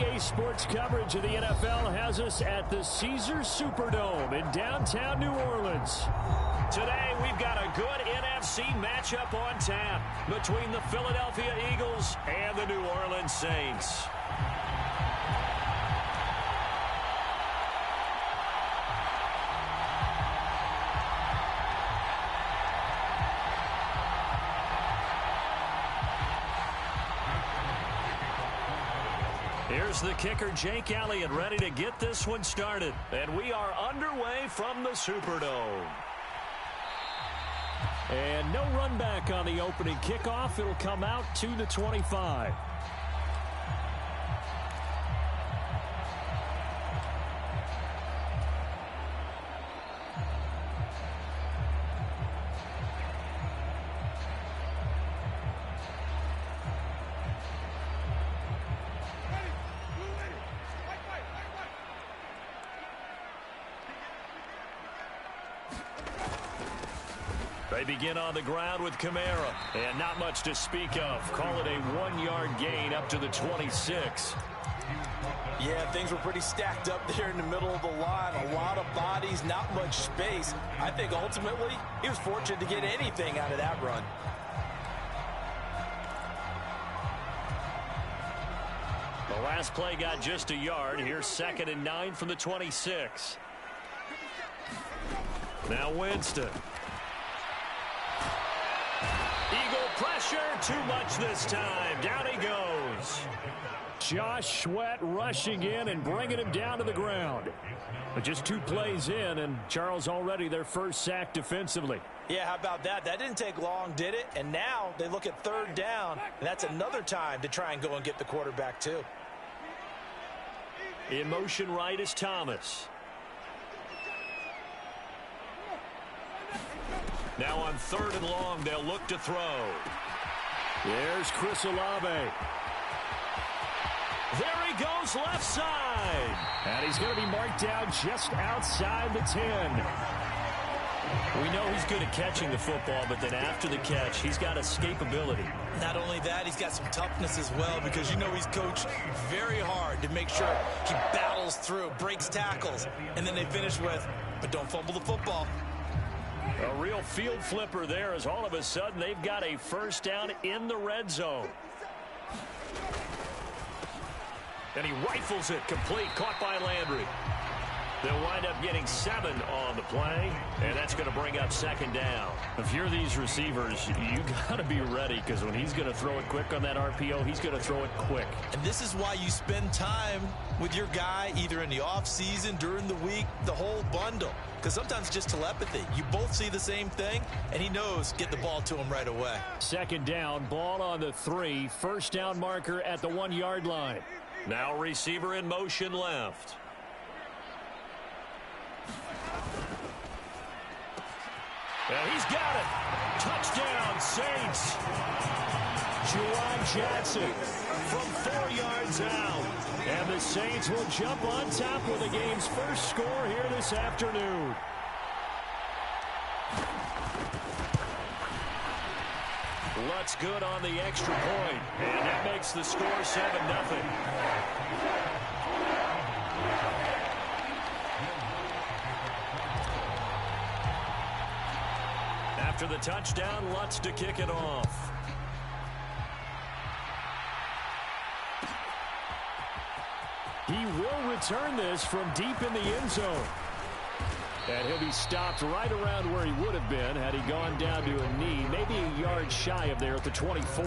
EA Sports coverage of the NFL has us at the Caesars Superdome in downtown New Orleans. Today, we've got a good NFC matchup on tap between the Philadelphia Eagles and the New Orleans Saints. Here's the kicker, Jake Elliott, ready to get this one started. And we are underway from the Superdome. And no run back on the opening kickoff. It'll come out to the 25. They begin on the ground with Kamara, and not much to speak of. Call it a 1-yard gain up to the 26. Yeah, things were pretty stacked up there in the middle of the line. A lot of bodies, not much space. I think ultimately he was fortunate to get anything out of that run. The last play got just a yard. Here's 2nd and 9 from the 26. Now Winston. Eagle pressure, too much this time. Down he goes. Josh Sweat rushing in and bringing him down to the ground. But just 2 plays in, and Charles already their first sack defensively. Yeah, how about that? That didn't take long, did it? And now they look at 3rd down, and that's another time to try and go and get the quarterback too. In motion right is Thomas. Now on 3rd and long, they'll look to throw. There's Chris Olave. There he goes left side. And he's going to be marked down just outside the 10. We know he's good at catching the football, but then after the catch, he's got escapability. Not only that, he's got some toughness as well, because you know he's coached very hard to make sure he battles through, breaks tackles, and then they finish with, but don't fumble the football. A real field flipper there, as all of a sudden they've got a first down in the red zone. And he rifles it complete, caught by Landry. They'll wind up getting 7 on the play, and that's going to bring up 2nd down. If you're these receivers, you got to be ready, because when he's going to throw it quick on that RPO, he's going to throw it quick. And this is why you spend time with your guy, either in the offseason, during the week, the whole bundle. Because sometimes it's just telepathy. You both see the same thing, and he knows get the ball to him right away. 2nd down, ball on the 3. First down marker at the 1-yard line. Now receiver in motion left. And he's got it. Touchdown, Saints. Juwan Johnson from 4 yards out. And the Saints will jump on top with the game's first score here this afternoon. Lutz good on the extra point. And that makes the score 7-0. After the touchdown, Lutz to kick it off. He will return this from deep in the end zone. And he'll be stopped right around where he would have been had he gone down to a knee, maybe a yard shy of there at the 24.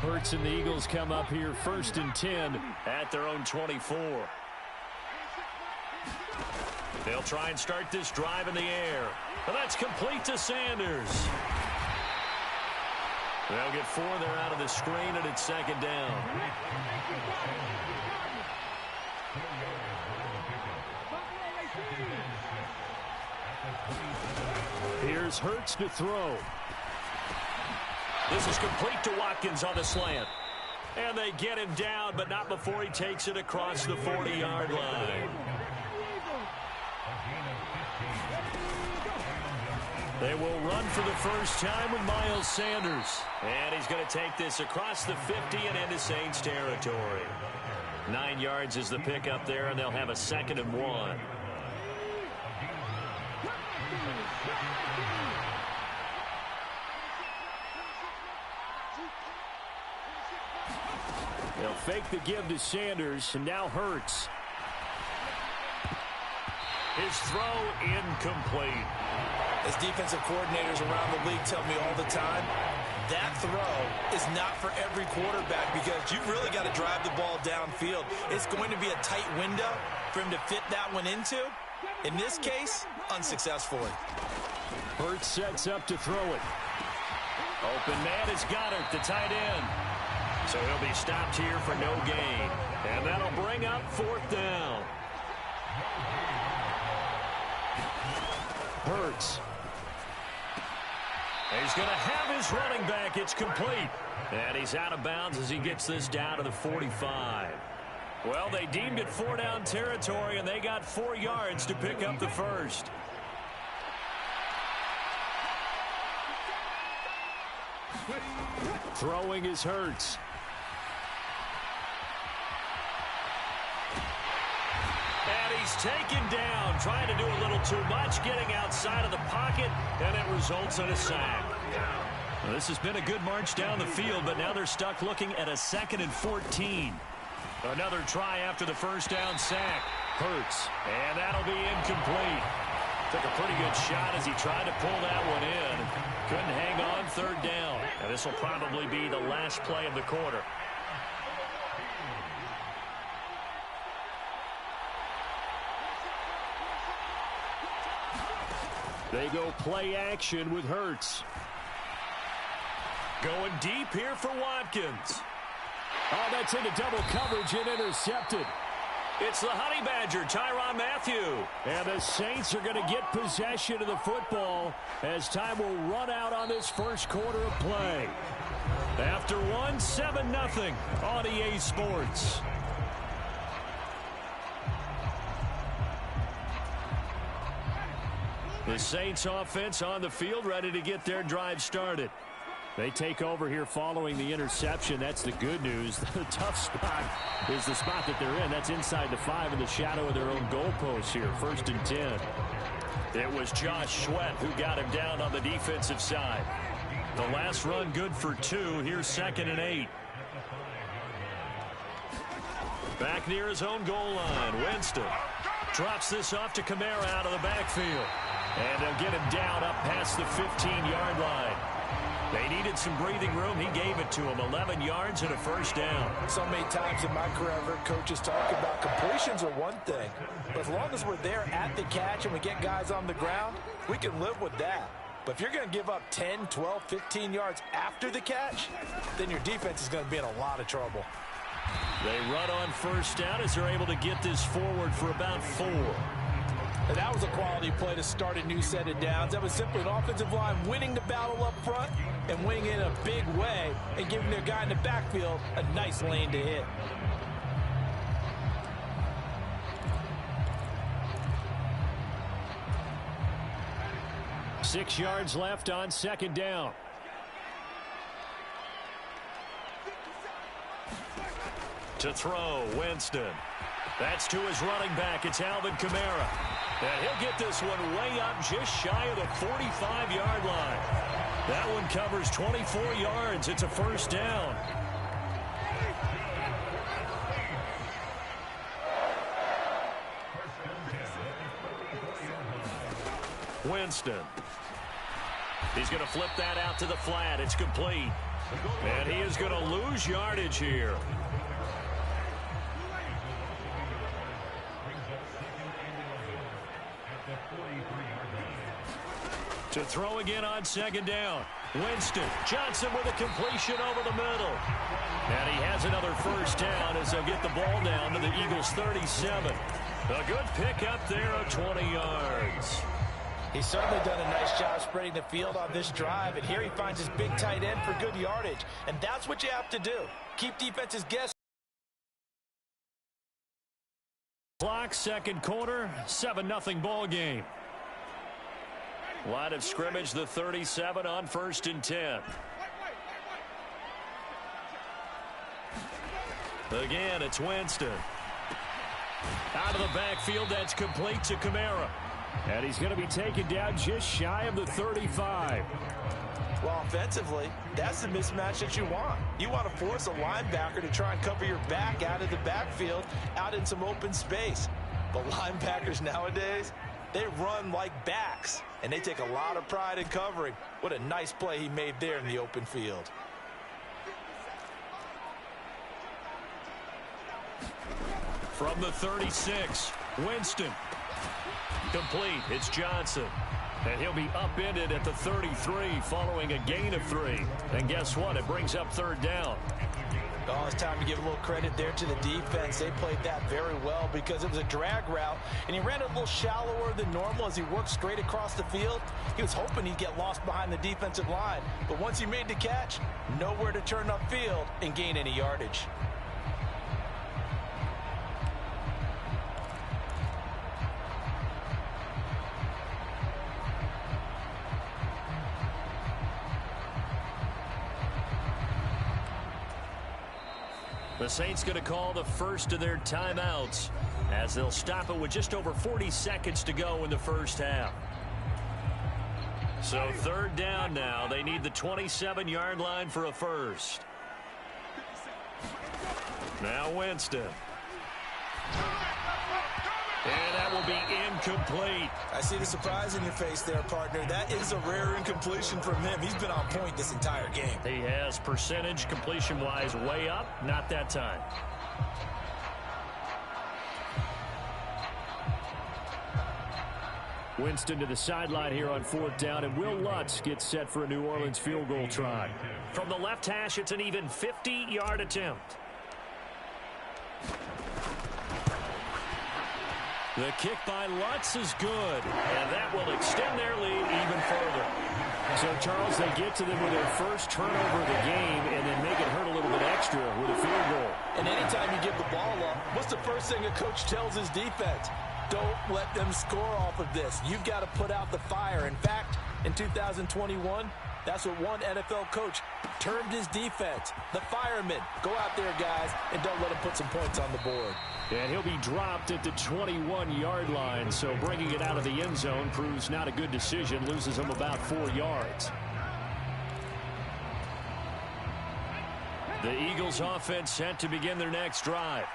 Hurts and the Eagles come up here 1st and 10 at their own 24. They'll try and start this drive in the air. And that's complete to Sanders. They'll get 4 there out of the screen, and it's 2nd down. Here's Hurts to throw. This is complete to Watkins on the slant. And they get him down, but not before he takes it across the 40-yard line. They will run for the first time with Miles Sanders. And he's going to take this across the 50 and into Saints territory. 9 yards is the pickup there, and they'll have a 2nd and 1. They'll fake the give to Sanders, and now Hurts. His throw incomplete. As defensive coordinators around the league tell me all the time, that throw is not for every quarterback because you've really got to drive the ball downfield. It's going to be a tight window for him to fit that one into. In this case, unsuccessfully. Hurts sets up to throw it. Open man is Goddard, the tight end. So he'll be stopped here for no gain. And that'll bring up 4th down. Hurts. He's going to have his running back. It's complete. And he's out of bounds as he gets this down to the 45. Well, they deemed it 4-down territory, and they got 4 yards to pick up the first. Throwing is Hurts. And he's taken down, trying to do a little too much, getting outside of the pocket, and it results in a sack. Well, this has been a good march down the field, but now they're stuck looking at a 2nd and 14. Another try after the first down sack. Hurts, and that'll be incomplete. Took a pretty good shot as he tried to pull that one in. Couldn't hang on, 3rd down. And this will probably be the last play of the quarter. They go play action with Hurts. Going deep here for Watkins. Oh, that's into double coverage and intercepted. It's the Honey Badger, Tyrann Mathieu. And the Saints are going to get possession of the football as time will run out on this first quarter of play. After 7-0 on EA Sports. The Saints offense on the field, ready to get their drive started. They take over here following the interception. That's the good news. The tough spot is the spot that they're in. That's inside the 5 in the shadow of their own goalpost here. 1st and 10. It was Josh Sweat who got him down on the defensive side. The last run good for 2. Here's 2nd and 8. Back near his own goal line. Winston drops this off to Kamara out of the backfield. And they'll get him down up past the 15-yard line. They needed some breathing room. He gave it to him. 11 yards and a 1st down. So many times in my career, I've heard coaches talk about completions are one thing. But as long as we're there at the catch and we get guys on the ground, we can live with that. But if you're going to give up 10, 12, 15 yards after the catch, then your defense is going to be in a lot of trouble. They run on 1st down as they're able to get this forward for about 4. And that was a quality play to start a new set of downs. That was simply an offensive line winning the battle up front and winning it in a big way and giving their guy in the backfield a nice lane to hit. Six yards left on 2nd down. To throw, Winston. That's to his running back. It's Alvin Kamara. And he'll get this one way up just shy of the 45-yard line. That one covers 24 yards. It's a 1st down. Winston. He's going to flip that out to the flat. It's complete. And he is going to lose yardage here. To throw again on 2nd down. Winston. Johnson with a completion over the middle. And he has another 1st down as they'll get the ball down to the Eagles' 37. A good pickup there of 20 yards. He's certainly done a nice job spreading the field on this drive. And here he finds his big tight end for good yardage. And that's what you have to do. Keep defenses guessing. Clock, 2nd quarter, 7-0 ball game. Line of scrimmage, the 37 on 1st and 10. Again, it's Winston. Out of the backfield, that's complete to Kamara. And he's going to be taken down just shy of the 35. Well, offensively, that's the mismatch that you want. You want to force a linebacker to try and cover your back out of the backfield, out in some open space. But linebackers nowadays, they run like backs, and they take a lot of pride in covering. What a nice play he made there in the open field. From the 36, Winston. Complete. It's Johnson. And he'll be upended at the 33 following a gain of 3. And guess what? It brings up 3rd down. Oh, it's time to give a little credit there to the defense. They played that very well because it was a drag route, and he ran it a little shallower than normal as he worked straight across the field. He was hoping he'd get lost behind the defensive line, but once he made the catch, nowhere to turn upfield and gain any yardage. The Saints going to call the first of their timeouts as they'll stop it with just over 40 seconds to go in the first half. So 3rd down now. They need the 27-yard line for a first. Now Winston. And that will be incomplete. I see the surprise in your face there, partner. That is a rare incompletion from him. He's been on point this entire game. He has percentage completion-wise way up. Not that time. Winston to the sideline here on 4th down, and Will Lutz gets set for a New Orleans field goal try. From the left hash, it's an even 50-yard attempt. The kick by Lutz is good, and that will extend their lead even further. So, Charles, they get to them with their first turnover of the game and then make it hurt a little bit extra with a field goal. And anytime you give the ball up, what's the first thing a coach tells his defense? Don't let them score off of this. You've got to put out the fire. In fact, in 2021, that's what one NFL coach termed his defense. The firemen. Go out there, guys, and don't let them put some points on the board. And he'll be dropped at the 21-yard line, so bringing it out of the end zone proves not a good decision. Loses him about 4 yards. The Eagles offense set to begin their next drive.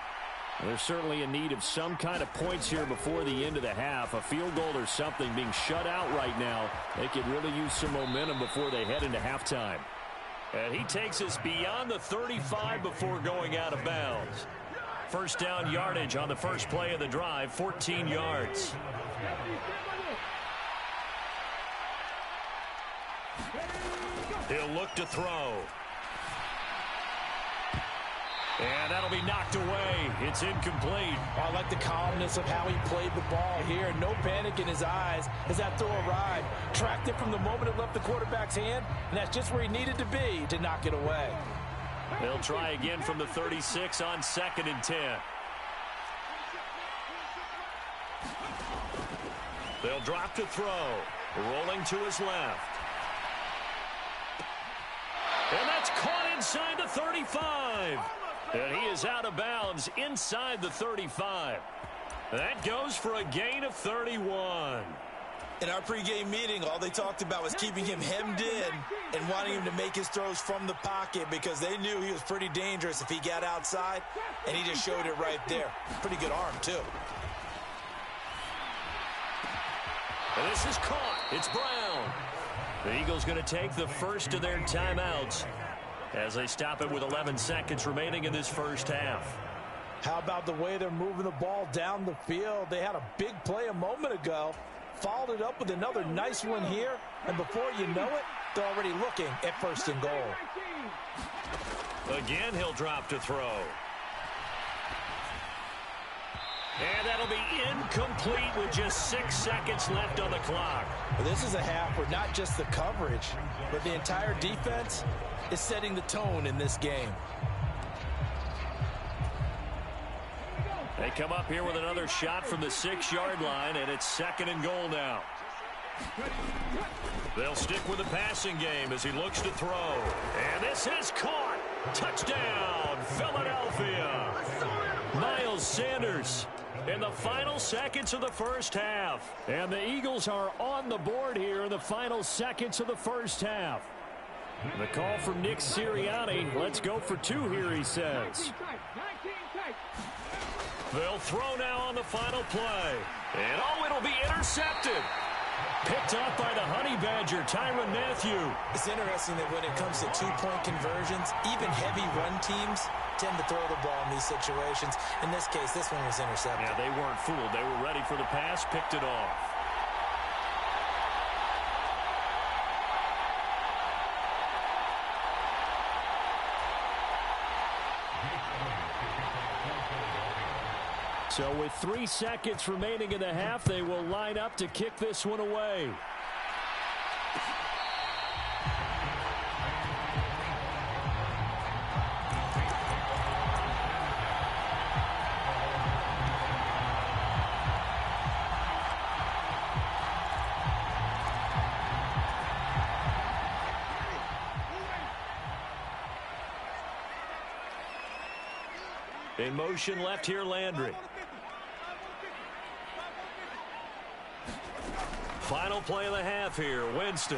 They're certainly in need of some kind of points here before the end of the half. A field goal or something being shut out right now. They could really use some momentum before they head into halftime. And he takes us beyond the 35 before going out of bounds. First down yardage on the first play of the drive, 14 yards. He'll look to throw. And that'll be knocked away. It's incomplete. I like the calmness of how he played the ball here. No panic in his eyes as that throw arrived. Tracked it from the moment it left the quarterback's hand, and that's just where he needed to be to knock it away. They'll try again from the 36 on 2nd and 10. They'll drop to throw. Rolling to his left. And that's caught inside the 35. And he is out of bounds inside the 35. That goes for a gain of 31. In our pregame meeting, all they talked about was keeping him hemmed in and wanting him to make his throws from the pocket because they knew he was pretty dangerous if he got outside, and he just showed it right there. Pretty good arm, too. And this is caught. It's Brown. The Eagles going to take the first of their timeouts as they stop it with 11 seconds remaining in this first half. How about the way they're moving the ball down the field? They had a big play a moment ago. Followed it up with another nice one here, and before you know it, they're already looking at 1st and goal. Again, he'll drop to throw. And that'll be incomplete with just 6 seconds left on the clock. Well, this is a half where not just the coverage, but the entire defense is setting the tone in this game. They come up here with another shot from the 6-yard line, and it's 2nd and goal now. They'll stick with the passing game as he looks to throw. And this is caught. Touchdown, Philadelphia. Miles Sanders in the final seconds of the first half. And the Eagles are on the board here in the final seconds of the first half. The call from Nick Sirianni. Let's go for two here, he says. They'll throw now on the final play. And it'll be intercepted. Picked off by the Honey Badger, Tyrann Mathieu. It's interesting that when it comes to two-point conversions, even heavy run teams tend to throw the ball in these situations. In this case, this one was intercepted. Yeah, they weren't fooled. They were ready for the pass, picked it off. So with 3 seconds remaining in the half, they will line up to kick this one away. In motion left here, Landry. Final play of the half here, Winston.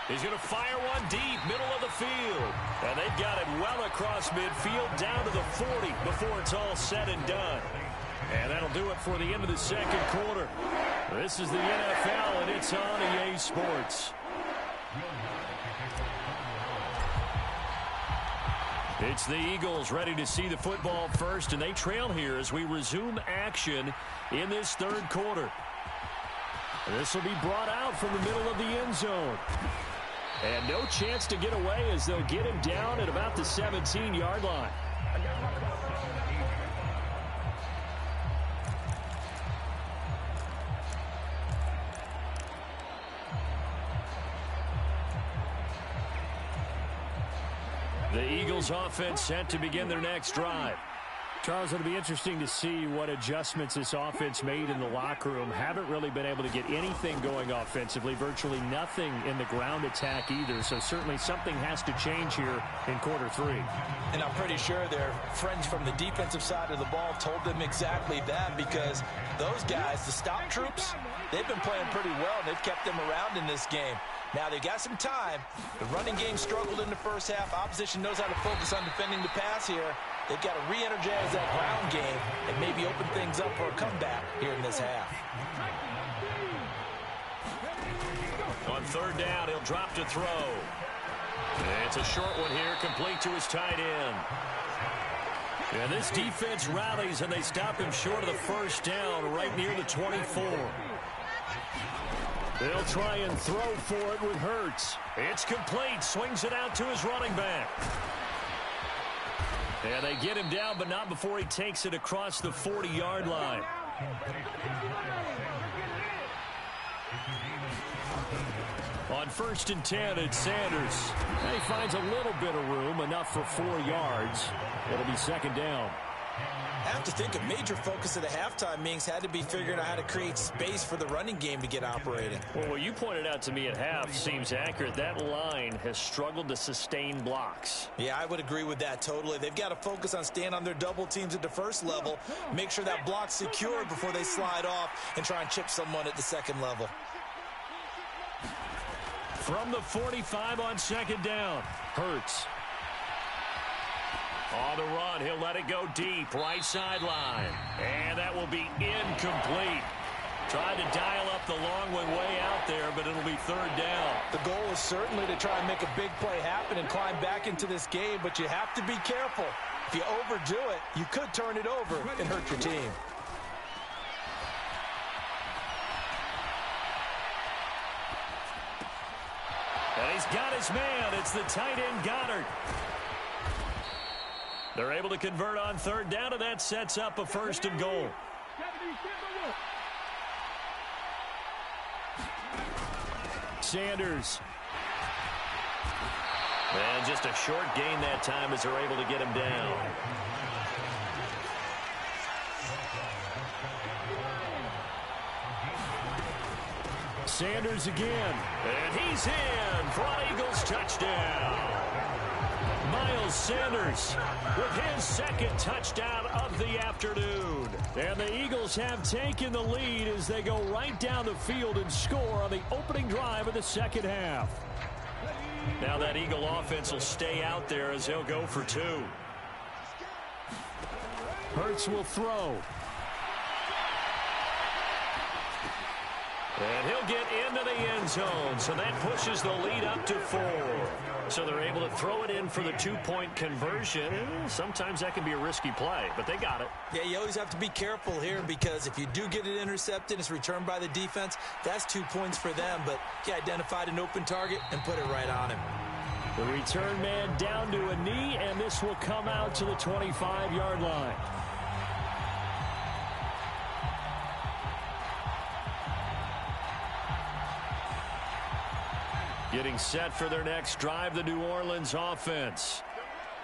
He's going to fire one deep, middle of the field. And they've got it well across midfield, down to the 40 before it's all said and done. And that'll do it for the end of the second quarter. This is the NFL, and it's on EA Sports. It's the Eagles ready to see the football first, and they trail here as we resume action in this third quarter. This will be brought out from the middle of the end zone. And no chance to get away as they'll get him down at about the 17-yard line. The Eagles offense set to begin their next drive. Charles, it'll be interesting to see what adjustments this offense made in the locker room. Haven't really been able to get anything going offensively, virtually nothing in the ground attack either. So certainly something has to change here in quarter three. And I'm pretty sure their friends from the defensive side of the ball told them exactly that, because those guys, the stop troops, they've been playing pretty well, and they've kept them around in this game. Now, they got some time. The running game struggled in the first half. Opposition knows how to focus on defending the pass here. They've got to re-energize that ground game and maybe open things up for a comeback here in this half. On third down, he'll drop to throw. It's a short one here, complete to his tight end. And this defense rallies, and they stop him short of the first down right near the 24. They'll try and throw for it with Hurts. It's complete. Swings it out to his running back. And they get him down, but not before he takes it across the 40-yard line. On 1st and 10, it's Sanders. And he finds a little bit of room, enough for 4 yards. It'll be second down. I have to think a major focus of the halftime meetings had to be figuring out how to create space for the running game to get operating. Well, what you pointed out to me at half seems accurate. That line has struggled to sustain blocks. Yeah, I would agree with that totally. They've got to focus on staying on their double teams at the first level, make sure that block's secure before they slide off and try and chip someone at the second level. From the 45 on second down, Hurts. On the run, he'll let it go deep, right sideline. And that will be incomplete. Tried to dial up the long one way out there, but it'll be third down. The goal is certainly to try and make a big play happen and climb back into this game, but you have to be careful. If you overdo it, you could turn it over and hurt your team. And he's got his man. It's the tight end, Goddard. They're able to convert on third down, and that sets up a 1st and goal. Sanders. And just a short gain that time as they're able to get him down. Sanders again. And he's in for an Eagles touchdown. Miles Sanders with his second touchdown of the afternoon. And the Eagles have taken the lead as they go right down the field and score on the opening drive of the second half. Now that Eagle offense will stay out there as he'll go for two. Hurts will throw. And he'll get into the end zone, so that pushes the lead up to 4. So they're able to throw it in for the two-point conversion. Sometimes that can be a risky play, but they got it. Yeah, you always have to be careful here because if you do get it intercepted, it's returned by the defense, that's 2 points for them. But he identified an open target and put it right on him. The return man down to a knee, and this will come out to the 25-yard line. Getting set for their next drive, the New Orleans offense.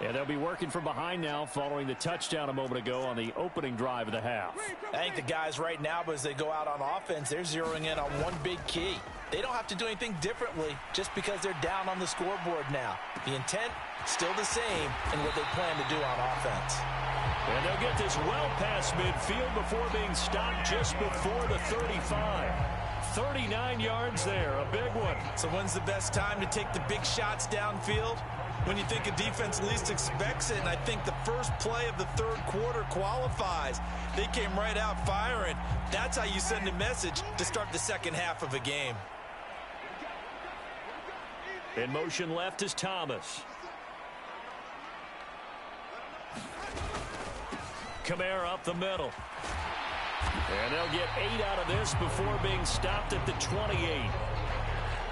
And they'll be working from behind now following the touchdown a moment ago on the opening drive of the half. I think the guys right now, as they go out on offense, they're zeroing in on one big key. They don't have to do anything differently just because they're down on the scoreboard now. The intent, still the same in what they plan to do on offense. And they'll get this well past midfield before being stopped just before the 35. 39 yards there, a big one. So when's the best time to take the big shots downfield? When you think a defense least expects it, and I think the first play of the third quarter qualifies. They came right out firing. That's how you send a message to start the second half of a game. In motion left is Thomas. Kamara up the middle. And they'll get 8 out of this before being stopped at the 28.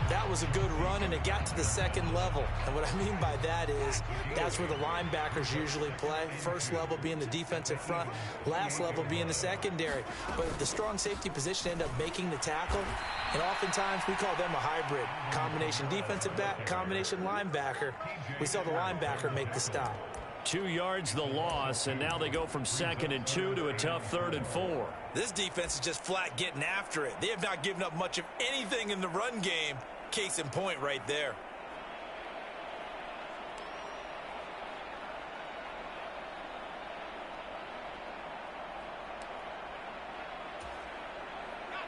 That was a good run, and it got to the second level. And what I mean by that is that's where the linebackers usually play. First level being the defensive front, last level being the secondary. But the strong safety position ended up making the tackle, and oftentimes we call them a hybrid. Combination defensive back, combination linebacker. We saw the linebacker make the stop. 2 yards the loss, and now they go from 2nd and 2 to a tough 3rd and 4. This defense is just flat getting after it. They have not given up much of anything in the run game. Case in point right there.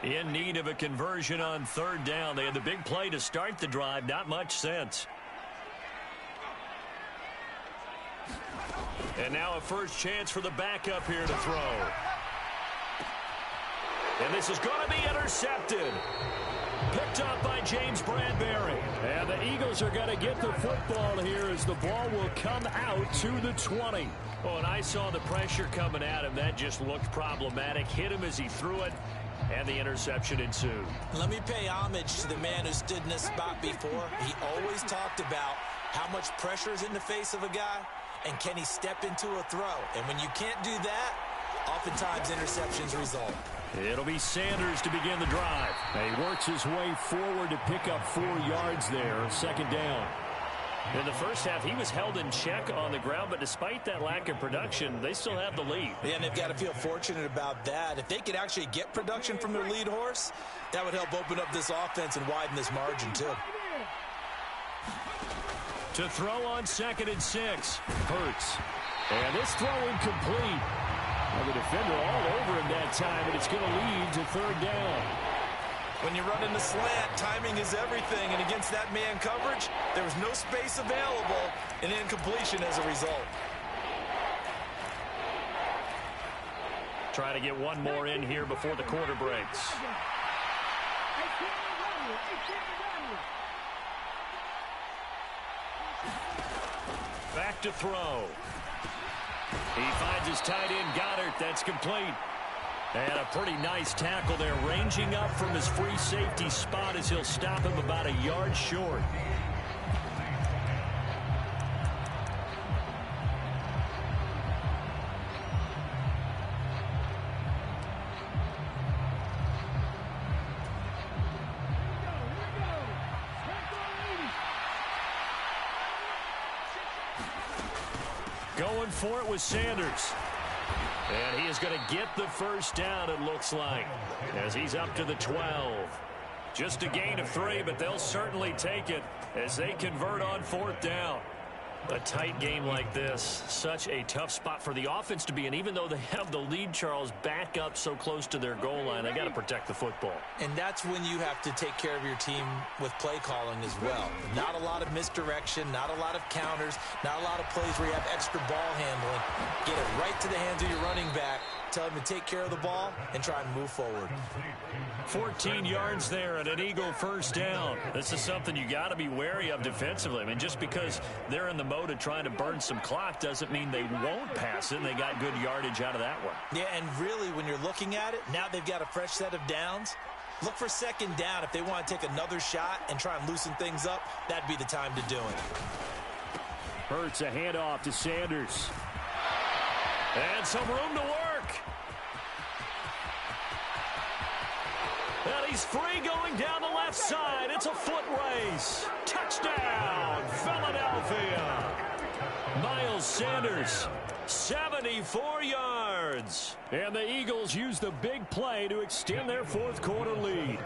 In need of a conversion on 3rd down. They had the big play to start the drive. Not much sense. And now a first chance for the backup here to throw. And this is going to be intercepted. Picked up by James Bradbury. And the Eagles are going to get the football here as the ball will come out to the 20. Oh, and I saw the pressure coming at him. That just looked problematic. Hit him as he threw it, and the interception ensued. Let me pay homage to the man who stood in this spot before. He always talked about how much pressure is in the face of a guy, and can he step into a throw. And when you can't do that, oftentimes interceptions result. It'll be Sanders to begin the drive. He works his way forward to pick up 4 yards there, 2nd down. In the first half, he was held in check on the ground, but despite that lack of production, they still have the lead. Yeah, and they've got to feel fortunate about that. If they could actually get production from their lead horse, that would help open up this offense and widen this margin, too. To throw on 2nd and 6. Hurts. And this throw incomplete. Well, the defender all over him that time, and it's going to lead to 3rd down. When you run in the slant, timing is everything, and against that man coverage, there was no space available, and incompletion as a result. Try to get one more in here before the quarter breaks. Back to throw. He finds his tight end, Goddard. That's complete. And a pretty nice tackle there, ranging up from his free safety spot as he'll stop him about a yard short. Going for it with Sanders. And he is going to get the first down, it looks like, as he's up to the 12. Just a gain of 3, but they'll certainly take it as they convert on 4th down. A tight game like this, such a tough spot for the offense to be in. Even though they have the lead, Charles, back up so close to their goal line, they got to protect the football. And that's when you have to take care of your team with play calling as well. Not a lot of misdirection, not a lot of counters, not a lot of plays where you have extra ball handling. Get it right to the hands of your running back. Tell him to take care of the ball and try and move forward. 14 yards there and an Eagle first down. This is something you got to be wary of defensively. I mean, just because they're in the mode of trying to burn some clock doesn't mean they won't pass it, and they got good yardage out of that one. Yeah, and really, when you're looking at it, now they've got a fresh set of downs. Look for 2nd down. If they want to take another shot and try and loosen things up, that'd be the time to do it. Hurts a handoff to Sanders. And some room to work. And he's free going down the left side. It's a foot race. Touchdown, Philadelphia. Miles Sanders, 74 yards. And the Eagles use the big play to extend their 4th quarter lead.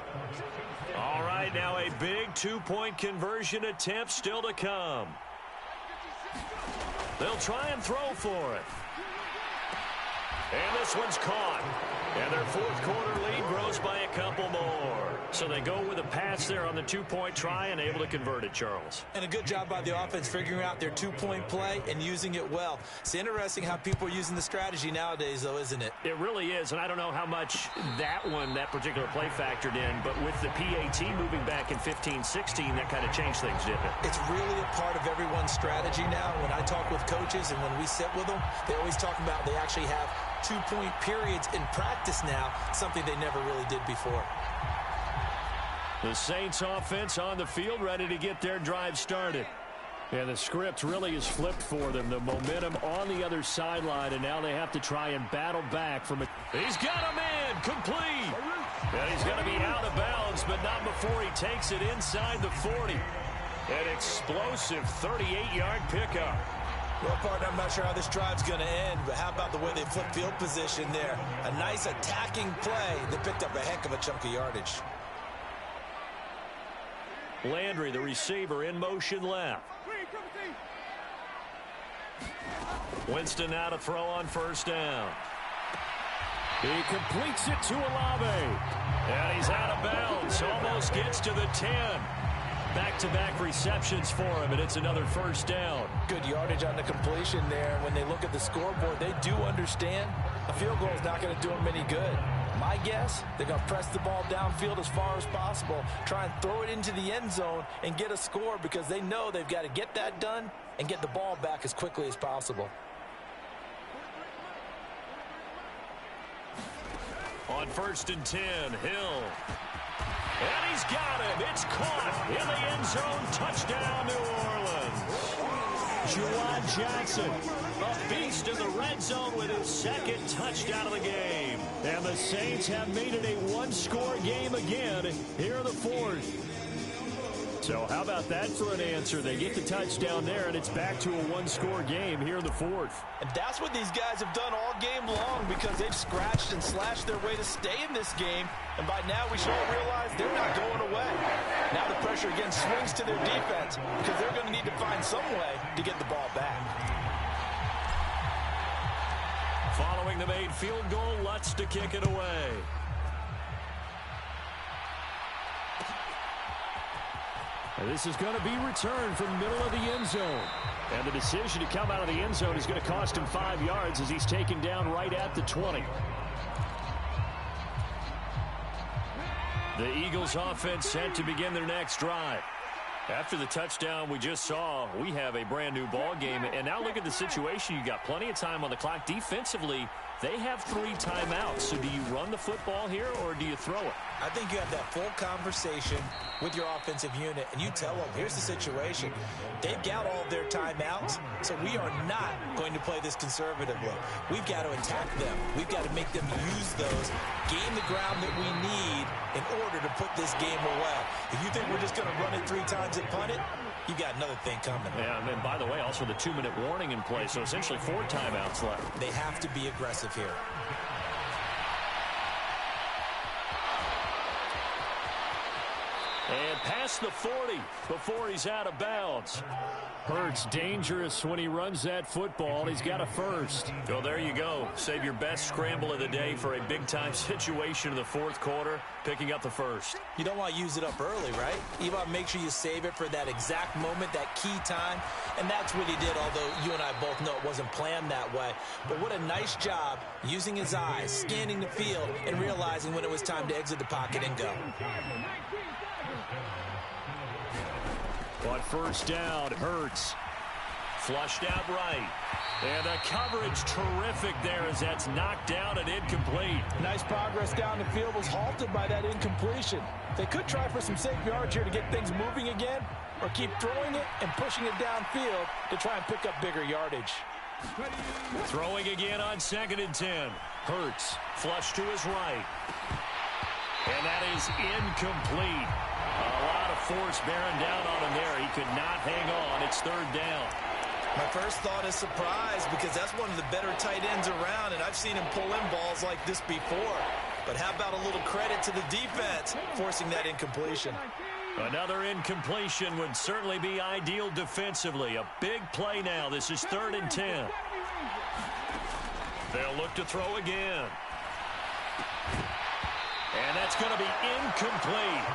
All right, now a big 2-point conversion attempt still to come. They'll try and throw for it. And this one's caught. And their 4th quarter lead grows by a couple more. So they go with a pass there on the 2-point try and able to convert it, Charles. And a good job by the offense figuring out their 2-point play and using it well. It's interesting how people are using the strategy nowadays, though, isn't it? It really is, and I don't know how much that particular play factored in, but with the PAT moving back in 15-16, that kind of changed things, didn't it? It's really a part of everyone's strategy now. When I talk with coaches and when we sit with them, they always talk about they actually have 2-point periods in practice now, something they never really did before. The Saints offense on the field, ready to get their drive started. And the script really is flipped for them. The momentum on the other sideline, and now they have to try and battle back from it. He's got him in, complete. And he's going to be out of bounds, but not before he takes it inside the 40. An explosive 38-yard pickup. Well, partner, I'm not sure how this drive's going to end, but how about the way they flip field position there? A nice attacking play that picked up a heck of a chunk of yardage. Landry, the receiver, in motion left. Winston now to throw on 1st down. He completes it to Olave. And he's out of bounds. Almost gets to the 10. Back-to-back receptions for him, and it's another 1st down. Good yardage on the completion there. When they look at the scoreboard, they do understand a field goal is not going to do them any good. My guess, they're going to press the ball downfield as far as possible, try and throw it into the end zone and get a score because they know they've got to get that done and get the ball back as quickly as possible. On 1st and 10, Hill. And he's got him. It's caught in the end zone. Touchdown, New Orleans. Juwan Johnson, a beast in the red zone with his 2nd touchdown of the game. And the Saints have made it a 1-score game again here in the 4th. So how about that for an answer? They get the touchdown there, and it's back to a 1-score game here in the 4th. And that's what these guys have done all game long because they've scratched and slashed their way to stay in this game. And by now we should all realize they're not going away. Now the pressure again swings to their defense because they're going to need to find some way to get the ball back. Following the made field goal, Lutz to kick it away. And this is going to be returned from middle of the end zone. And the decision to come out of the end zone is going to cost him 5 yards as he's taken down right at the 20. The Eagles offense set to begin their next drive. After the touchdown we just saw, we have a brand new ball game. And now look at the situation. You got plenty of time on the clock. Defensively, they have 3 timeouts. So do you run the football here or do you throw it? I think you have that full conversation with your offensive unit, and you tell them, here's the situation. They've got all of their timeouts, so we are not going to play this conservatively. We've got to attack them. We've got to make them use those, gain the ground that we need in order to put this game away. If you think we're just going to run it 3 times and punt it, you got another thing coming. Yeah, and by the way, also the 2-minute warning in play, so essentially 4 timeouts left. They have to be aggressive here. And past the 40 before he's out of bounds. Hurts dangerous when he runs that football. He's got a first. Well, there you go. Save your best scramble of the day for a big-time situation in the fourth quarter, picking up the first. You don't want to use it up early, right? You want to make sure you save it for that exact moment, that key time. And that's what he did, although you and I both know it wasn't planned that way. But what a nice job using his eyes, scanning the field, and realizing when it was time to exit the pocket and go. On first down, Hurts. Flushed out right. And the coverage terrific there as that's knocked down and incomplete. Nice progress down the field was halted by that incompletion. They could try for some safe yards here to get things moving again, or keep throwing it and pushing it downfield to try and pick up bigger yardage. Throwing again on 2nd and 10. Hurts, flush to his right. And that is incomplete. A lot of force bearing down on him there. He could not hang on. It's 3rd down. My first thought is surprise, because that's one of the better tight ends around, and I've seen him pull in balls like this before. But how about a little credit to the defense forcing that incompletion? Another incompletion would certainly be ideal defensively. A big play now. This is 3rd and 10. They'll look to throw again. And that's going to be incomplete.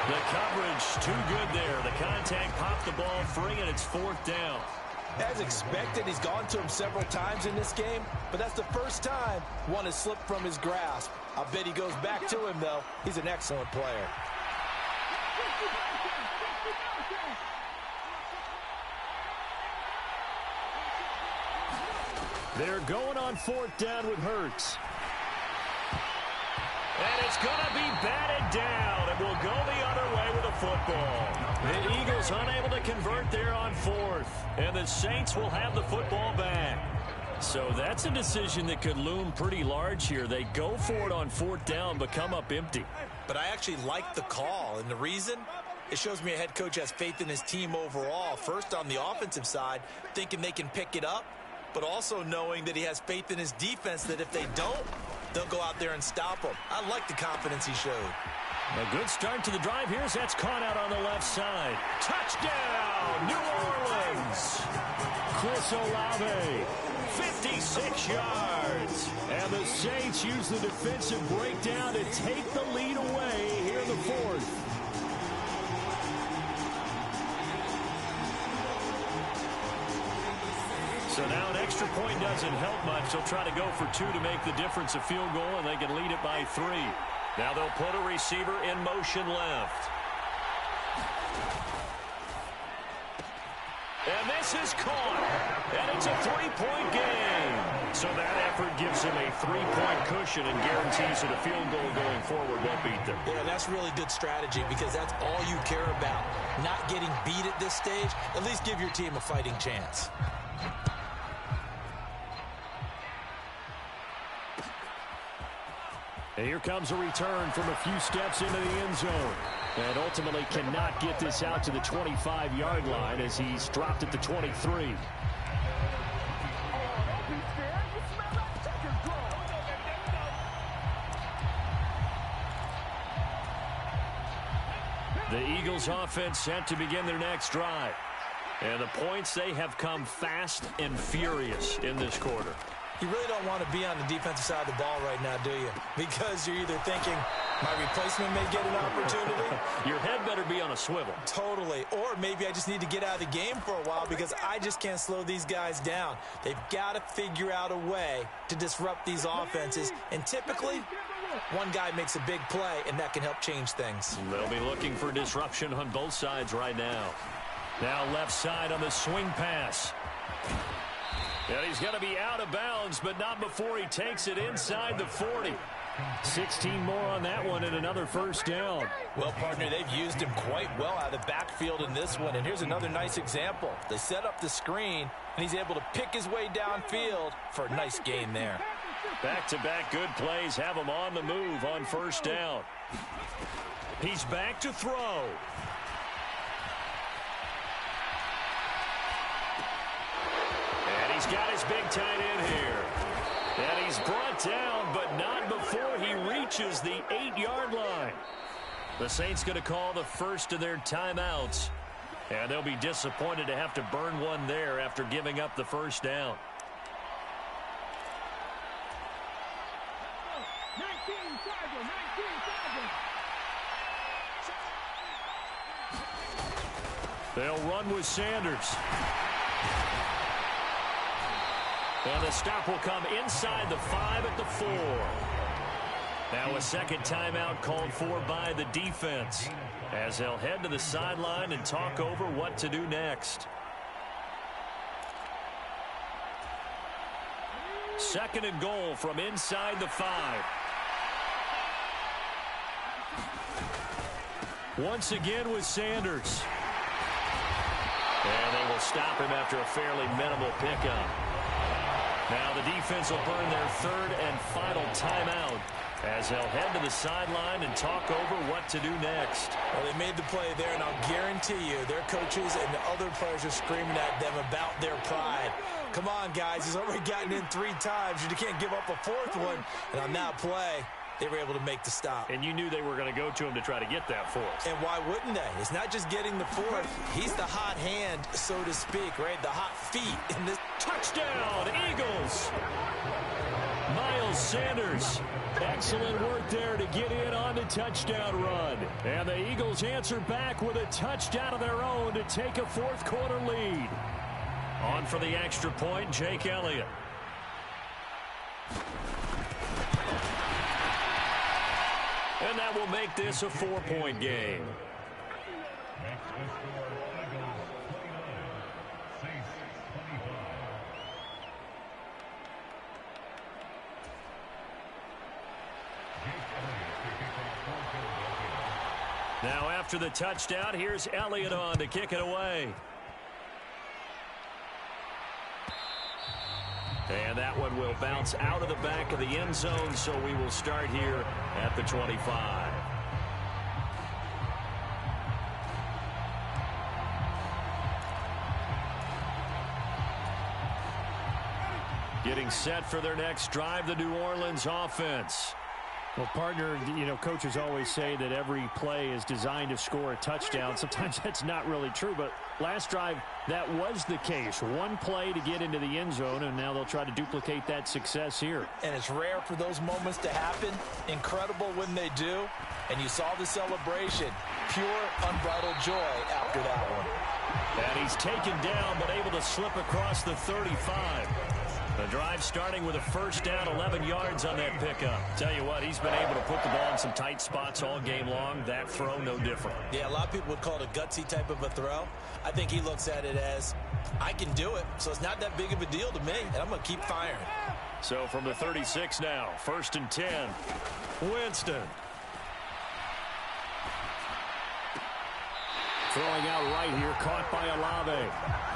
The coverage too good there. The contact popped the ball free, and it's 4th down. As expected, he's gone to him several times in this game, but that's the first time one has slipped from his grasp. I bet he goes back to him, though. He's an excellent player. They're going on 4th down with Hurts. And it's going to be batted down. It will go the other way with the football. The Eagles unable to convert there on 4th. And the Saints will have the football back. So that's a decision that could loom pretty large here. They go for it on 4th down, but come up empty. But I actually like the call. And the reason? It shows me a head coach has faith in his team overall. First on the offensive side, thinking they can pick it up, but also knowing that he has faith in his defense that if they don't, they'll go out there and stop them. I like the confidence he showed. A good start to the drive. Here's that's caught out on the left side. Touchdown, New Orleans. Chris Olave, 56 yards. And the Saints use the defensive breakdown to take the lead away here in the 4th. So now an extra point doesn't help much. They'll try to go for 2 to make the difference a field goal, and they can lead it by 3. Now they'll put a receiver in motion left. And this is caught. And it's a 3-point game. So that effort gives him a 3-point cushion and guarantees that a field goal going forward won't beat them. Yeah, that's really good strategy because that's all you care about. Not getting beat at this stage. At least give your team a fighting chance. And here comes a return from a few steps into the end zone. And ultimately cannot get this out to the 25-yard line as he's dropped at the 23. The Eagles offense set to begin their next drive. And the points, they have come fast and furious in this quarter. You really don't want to be on the defensive side of the ball right now, do you? Because you're either thinking, my replacement may get an opportunity. Your head better be on a swivel. Totally. Or maybe I just need to get out of the game for a while because I just can't slow these guys down. They've got to figure out a way to disrupt these offenses. And typically, one guy makes a big play, and that can help change things. They'll be looking for disruption on both sides right now. Now left side on the swing pass. And he's going to be out of bounds, but not before he takes it inside the 40. 16 more on that one and another first down. Well, partner, they've used him quite well out of the backfield in this one. And here's another nice example. They set up the screen, and he's able to pick his way downfield for a nice gain there. Back-to-back good plays have him on the move on first down. He's back to throw. And he's got his big tight end here. And he's brought down, but not before he reaches the 8-yard line. The Saints going to call the first of their timeouts. And they'll be disappointed to have to burn one there after giving up the first down. They'll run with Sanders. And the stop will come inside the 5 at the 4. Now a second timeout called for by the defense, as they'll head to the sideline and talk over what to do next. Second and goal from inside the 5. Once again with Sanders. And they will stop him after a fairly minimal pickup. Now the defense will burn their third and final timeout, as they'll head to the sideline and talk over what to do next. Well, they made the play there, and I'll guarantee you their coaches and the other players are screaming at them about their pride. Come on, guys. He's already gotten in 3 times. You can't give up a 4th one. And on that play, they were able to make the stop. And you knew they were going to go to him to try to get that 4th. And why wouldn't they? It's not just getting the 4th. He's the hot hand, so to speak, right? The hot feet in this. Touchdown, Eagles! Miles Sanders. Excellent work there to get in on the touchdown run. And the Eagles answer back with a touchdown of their own to take a 4th quarter lead. On for the extra point, Jake Elliott. And that will make this a 4-point game. Now after the touchdown, here's Elliott on to kick it away. And that one will bounce out of the back of the end zone, so we will start here at the 25. Getting set for their next drive, the New Orleans offense. Well, partner, you know, coaches always say that every play is designed to score a touchdown. Sometimes that's not really true, but last drive, that was the case. One play to get into the end zone, and now they'll try to duplicate that success here. And it's rare for those moments to happen. Incredible when they do. And you saw the celebration. Pure, unbridled joy after that one. And he's taken down, but able to slip across the 35. The drive starting with a first down, 11 yards on that pickup. Tell you what, he's been able to put the ball in some tight spots all game long. That throw, no different. Yeah, a lot of people would call it a gutsy type of a throw. I think he looks at it as, I can do it, so it's not that big of a deal to me, and I'm going to keep firing. So from the 36 now, 1st and 10. Winston. Throwing out right here, caught by Olave.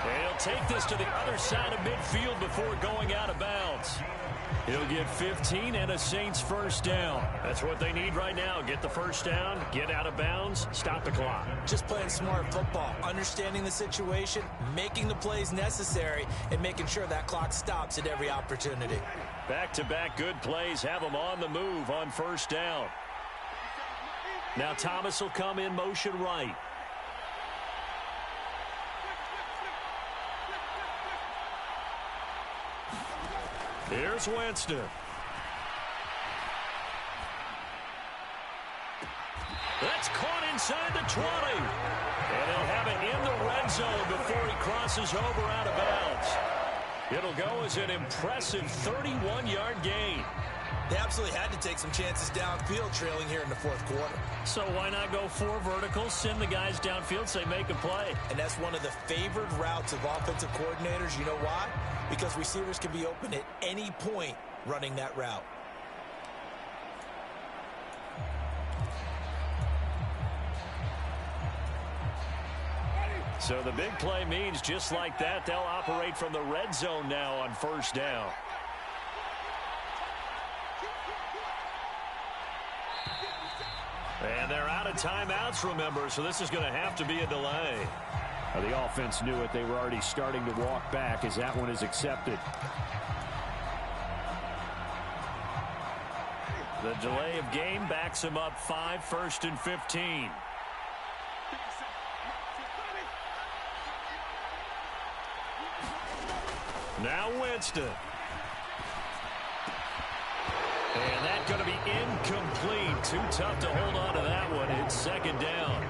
And he'll take this to the other side of midfield before going out of bounds. He'll get 15 and a Saints first down. That's what they need right now. Get the first down, get out of bounds, stop the clock. Just playing smart football, understanding the situation, making the plays necessary, and making sure that clock stops at every opportunity. Back-to-back good plays have them on the move on first down. Now Thomas will come in motion right. Here's Winston. That's caught inside the 20. And he'll have it in the red zone before he crosses over out of bounds. It'll go as an impressive 31-yard gain. They absolutely had to take some chances downfield trailing here in the 4th quarter. So why not go 4 verticals, send the guys downfield, say make a play. And that's one of the favored routes of offensive coordinators. You know why? Because receivers can be open at any point running that route. So the big play means just like that, they'll operate from the red zone now on first down. And they're out of timeouts, remember, so this is going to have to be a delay. The offense knew it. They were already starting to walk back as that one is accepted. The delay of game backs him up 5, 1st and 15. Now Winston. And that's going to be incomplete. Too tough to hold on to that one. It's 2nd down.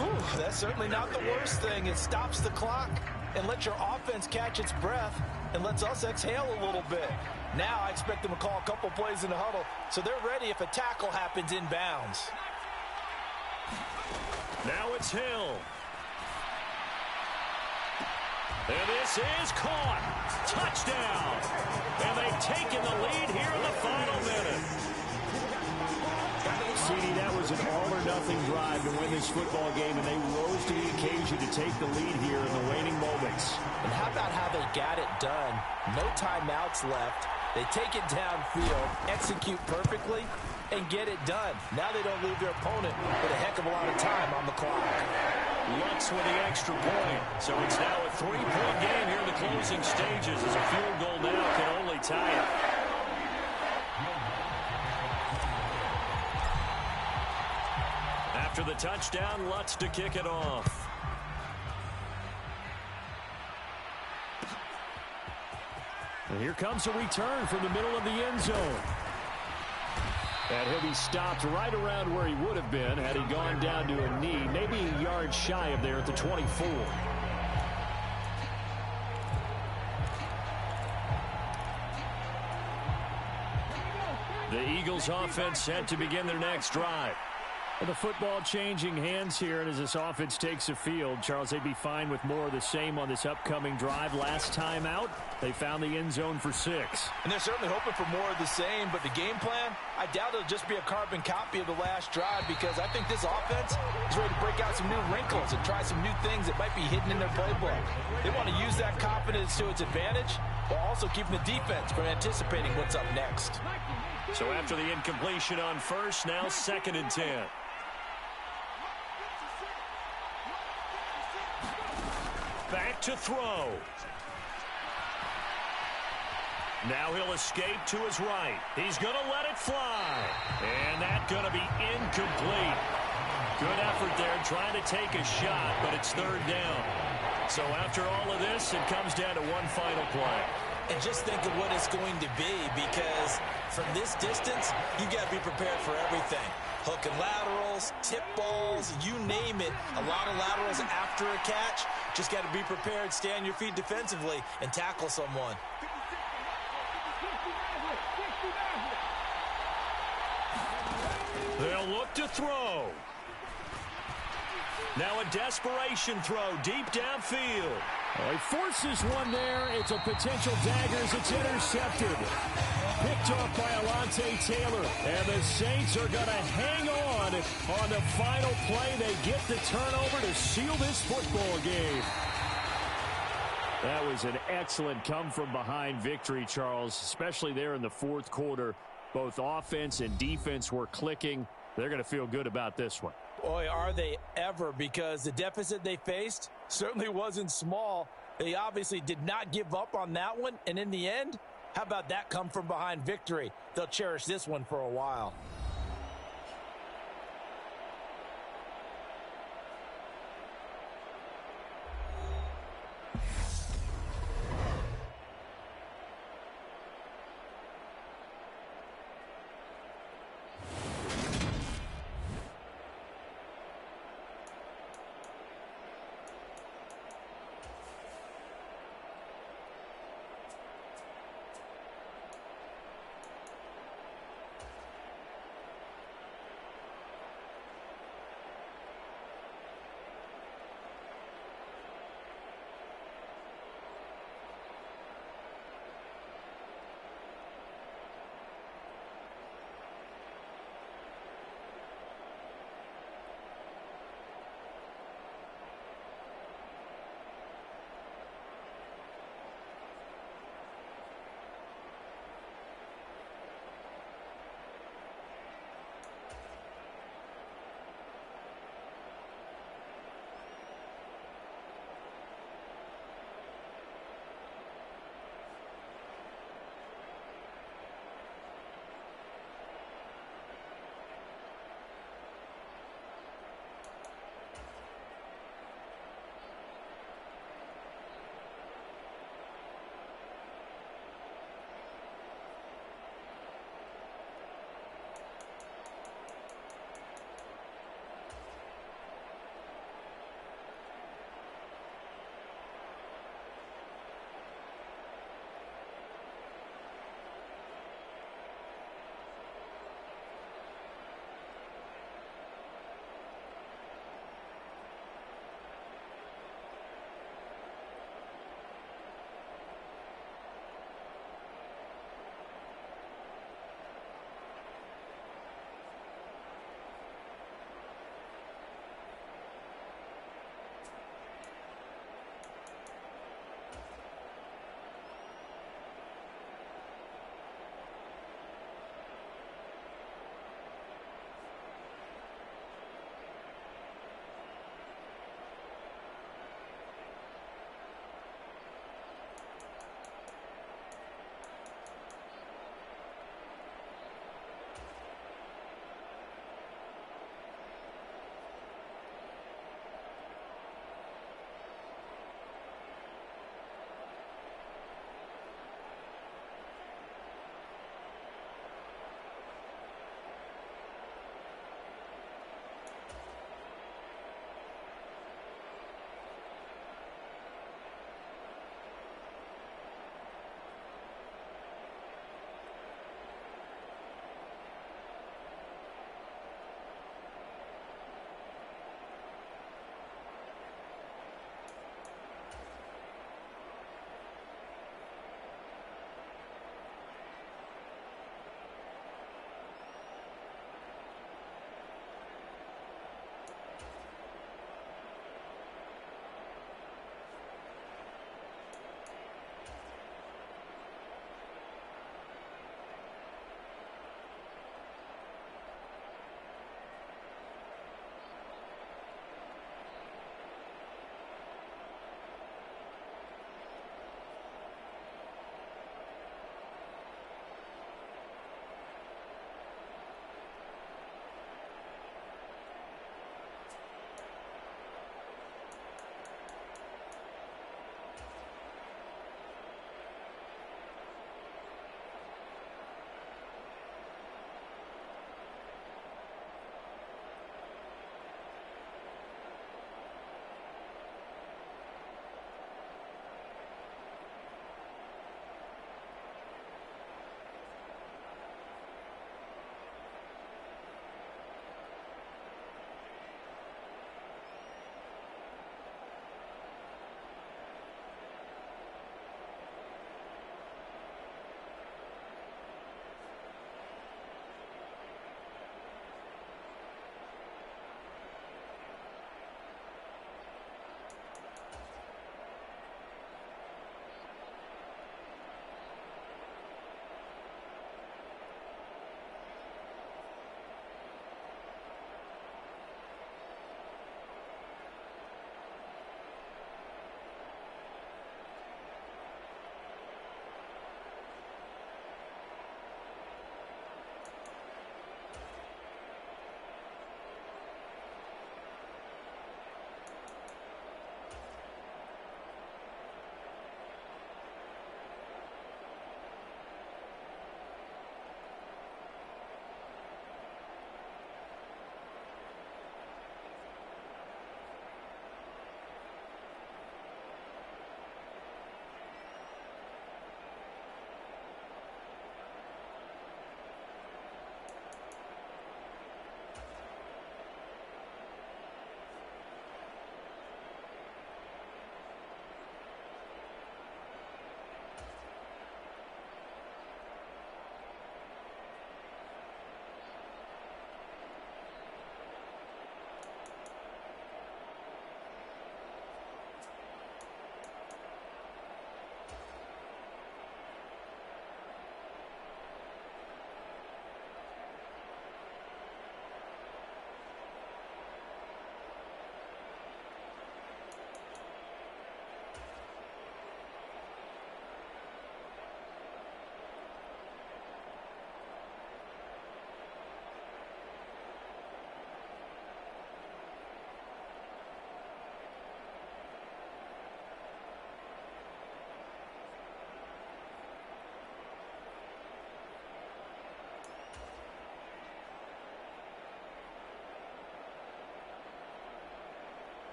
Ooh, that's certainly not the worst thing. It stops the clock and lets your offense catch its breath and lets us exhale a little bit. Now I expect them to call a couple plays in the huddle so they're ready if a tackle happens inbounds. Now it's Hill. And this is caught. Touchdown. And they've taken the lead here in the final minute. CD, that was an all-or-nothing drive to win this football game, and they rose to the occasion to take the lead here in the waning moments. And how about how they got it done? No timeouts left. They take it downfield, execute perfectly, and get it done. Now they don't leave their opponent with a heck of a lot of time on the clock. Lutz with the extra point. So it's now a 3-point game here in the closing stages as a field goal now can only tie it. After the touchdown, Lutz to kick it off. And here comes a return from the middle of the end zone. And he'll be stopped right around where he would have been had he gone down to a knee, maybe a yard shy of there at the 24. The Eagles offense set to begin their next drive. The football changing hands here, and as this offense takes the field, Charles, they'd be fine with more of the same on this upcoming drive. Last time out, they found the end zone for 6. And they're certainly hoping for more of the same, but the game plan, I doubt it'll just be a carbon copy of the last drive because I think this offense is ready to break out some new wrinkles and try some new things that might be hidden in their playbook. They want to use that confidence to its advantage while also keeping the defense from anticipating what's up next. So after the incompletion on first, now 2nd and 10. Back to throw. Now he'll escape to his right. He's going to let it fly. And that's going to be incomplete. Good effort there trying to take a shot, but it's 3rd down. So after all of this, it comes down to one final play. And just think of what it's going to be because from this distance, you got to be prepared for everything. Hook and laterals, tip balls, you name it. A lot of laterals after a catch. Just got to be prepared, stay on your feet defensively, and tackle someone. They'll look to throw. Now a desperation throw deep downfield. Oh, he forces one there. It's a potential dagger as it's intercepted. Picked off by Alontae Taylor. And the Saints are going to hang on the final play. They get the turnover to seal this football game. That was an excellent come-from-behind victory, Charles, especially there in the 4th quarter. Both offense and defense were clicking. They're going to feel good about this one. Boy, are they ever, because the deficit they faced certainly wasn't small. They obviously did not give up on that one, and in the end, how about that come-from-behind victory? They'll cherish this one for a while.